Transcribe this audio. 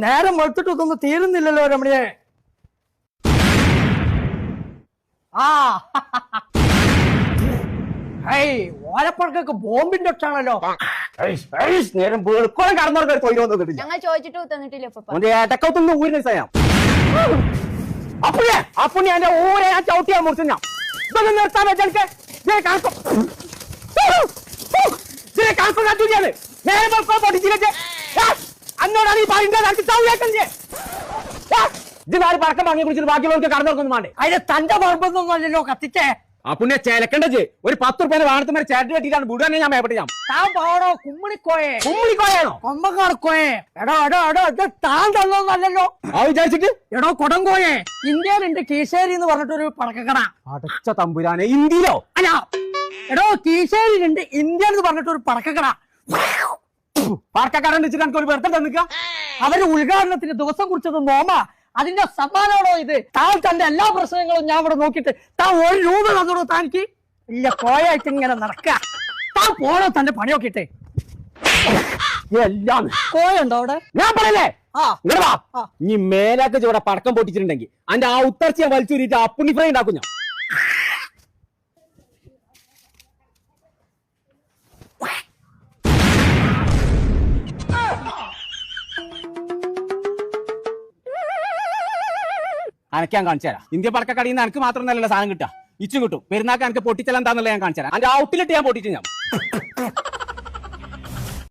നേരം വെളുത്തിട്ടൊന്നും തീരുന്നില്ലല്ലോ രമണിയെ. ആ ഓലപ്പഴക്കൊക്കെ ബോംബിന്റെ ഒച്ചാണല്ലോ. നേരം വെളുക്കോളം കടന്നവർക്ക് തൊഴിൽ ഞങ്ങൾ ചോദിച്ചിട്ട് തന്നിട്ടില്ല. ഏട്ടക്കത്തൊന്നും ഊരിന് ചെയ്യാം. അപ്പുണ്ണി എന്റെ ഊരെ ഞാൻ ചവിട്ടിയാ മുറിച്ചു. ഞാൻ ഇതൊന്നും നിർത്താൻ വെച്ചെനിക്ക് നേരെ വെളുക്കോ പൊട്ടിച്ചില്ലേ അന്നോടാണ് ഈ പറയുന്നത്. ഇതിനാര് പടക്കം വാങ്ങി കുടിച്ചിട്ട് ബാക്കിയുള്ളവർക്ക് കടന്നവർക്കൊന്നും വേണ്ടേ? അതിന് തന്റെ പറമ്പൊന്നും അല്ലല്ലോ കത്തിച്ചേ. അപ്പുണ്ണിയെ ചേലക്കണ്ടത് ഒരു 10 റുപ്യ വാണത്തുമാരെ ചേട്ടൻ കെട്ടിയിട്ടാണ് വിടാൻ ഞാൻ മേപ്പെട്ട്. ഞാൻ താൻ പോടോ കുമ്മിണിക്കോയെ. കുമ്മിണിക്കോയാണോ? കൊമ്പക്കാർക്കോയെ. എടോ എടോ എടോ ഇത് താൻ തന്നോന്നല്ലോ. ആ വിചാരിച്ചിട്ട് എടോ കൊടങ്കോയെ. ഇന്ത്യയിലുണ്ട് കീശേരി എന്ന് പറഞ്ഞിട്ടൊരു പടക്കക്കട. അടച്ച തമ്പുരാനെ, ഇന്ത്യയിലോ? അല്ല എടോ കീശേരിയിലുണ്ട് ഇന്ത്യ എന്ന് പറഞ്ഞിട്ടൊരു പടക്കക്കട. പടക്കക്കാരൻ വെച്ചിട്ട് എനിക്ക് ഒരു വെറുതെ തന്നിക്ക. അവര് ഉദ്ഘാടനത്തിന് ദിവസം കുറിച്ചത് നോമ. അതിന്റെ സമ്മാനമാണോ ഇത്? താൻ തന്റെ എല്ലാ പ്രശ്നങ്ങളും ഞാൻ ഇവിടെ നോക്കിയിട്ട് താൻ 1 രൂപ തന്നോളൂ. താനിക്ക് ഇല്ല കോയായിട്ട് ഇങ്ങനെ നടക്ക. താൻ പോണോ തന്റെ പണി നോക്കിട്ടെ. എല്ലാം കോയുണ്ടോ അവിടെ? ഞാൻ പറയല്ലേ ആ ഇനി മേലാക്ക് ഇവിടെ പടക്കം പൊട്ടിച്ചിട്ടുണ്ടെങ്കിൽ അതിന്റെ ആ ഉത്തർച്ചയെ വലിച്ചൂരിട്ട് അപ്പുണ്ണി ഫ്രൈ ഉണ്ടാക്കും ഞാൻ. അനക്ക് ഞാൻ കാണിച്ചു തരാം. ഇന്ത്യ പടക്കക്കടിയിൽ നിന്ന് എനിക്ക് മാത്രം നല്ല സാധനം കിട്ടാ. ഇച്ചും കിട്ടും. പെരുന്നാക്ക് എനിക്ക് പൊട്ടിച്ചെല്ലാം എന്താന്നുള്ള ഞാൻ കാണിച്ചു തരാം. അതിന്റെ ഔട്ടിലിട്ട് ഞാൻ പൊട്ടിച്ചു ഞാൻ.